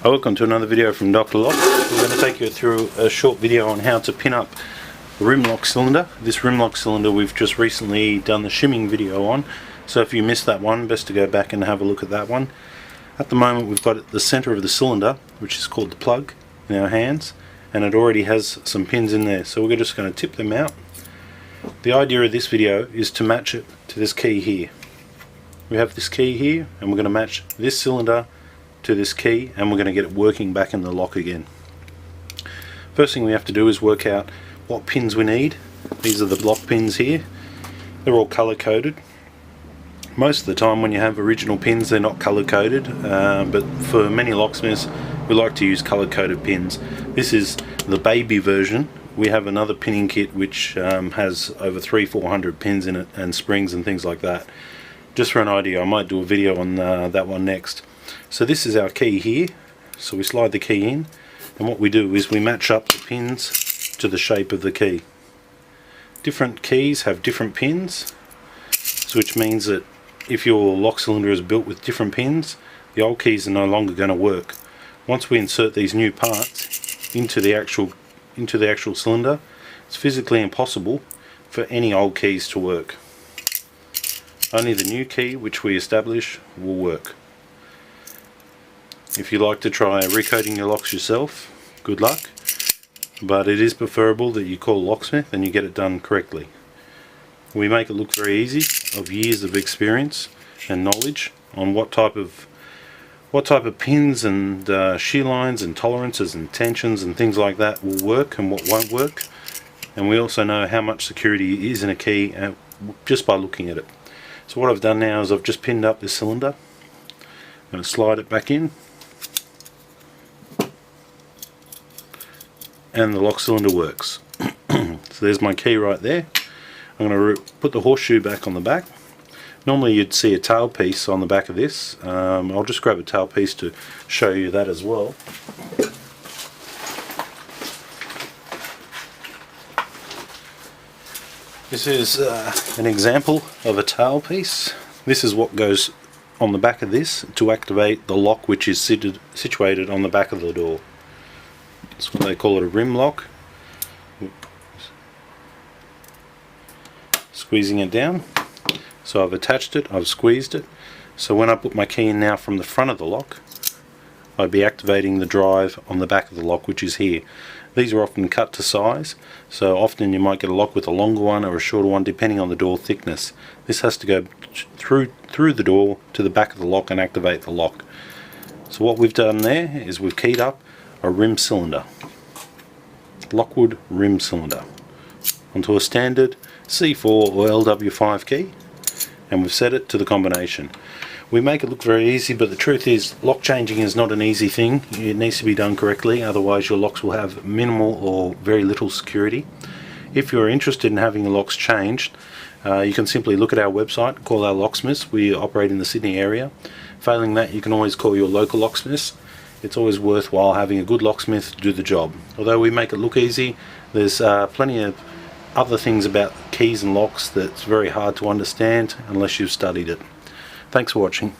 Welcome to another video from Dr. Lock. We're going to take you through a short video on how to pin up a rim lock cylinder. This rim lock cylinder we've just recently done the shimming video on, so if you missed that one, best to go back and have a look at that one. At the moment we've got at the center of the cylinder, which is called the plug, in our hands, and it already has some pins in there, so we're just going to tip them out. The idea of this video is to match it to this key here. We have this key here and we're going to match this cylinder to this key, and we're going to get it working back in the lock again. First thing we have to do is work out what pins we need. These are the block pins here. They're all color coded. Most of the time when you have original pins they're not color coded, but for many locksmiths we like to use color coded pins. This is the baby version. We have another pinning kit which has over 300-400 pins in it and springs and things like that. Just for an idea, I might do a video on that one next. So this is our key here, so we slide the key in, and what we do is we match up the pins to the shape of the key. Different keys have different pins, so which means that if your lock cylinder is built with different pins, the old keys are no longer going to work. Once we insert these new parts into the actual cylinder, it's physically impossible for any old keys to work. Only the new key which we establish will work. If you like to try recoding your locks yourself, good luck, but it is preferable that you call a locksmith and you get it done correctly. We make it look very easy, of years of experience and knowledge on what type of pins and shear lines and tolerances and tensions and things like that will work and what won't work, and we also know how much security is in a key just by looking at it. So what I've done now is I've just pinned up this cylinder. I'm going to slide it back in, and the lock cylinder works. So there's my key right there. I'm going to put the horseshoe back on the back. Normally you'd see a tail piece on the back of this. I'll just grab a tail piece to show you that as well. This is an example of a tail piece. This is what goes on the back of this to activate the lock which is situated on the back of the door. That's what they call it, a rim lock. Squeezing it down. So I've attached it, I've squeezed it. So when I put my key in now from the front of the lock, I'd be activating the drive on the back of the lock, which is here. These are often cut to size, so often you might get a lock with a longer one or a shorter one depending on the door thickness. This has to go through the door to the back of the lock and activate the lock. So what we've done there is we've keyed up a rim cylinder, Lockwood rim cylinder, onto a standard C4 or LW5 key, and we've set it to the combination. We make it look very easy, but the truth is lock changing is not an easy thing. It needs to be done correctly, otherwise your locks will have minimal or very little security. If you're interested in having the locks changed, you can simply look at our website, call our locksmiths. We operate in the Sydney area. Failing that, you can always call your local locksmiths. It's always worthwhile having a good locksmith do the job. Although we make it look easy, there's plenty of other things about keys and locks that's very hard to understand unless you've studied it. Thanks for watching.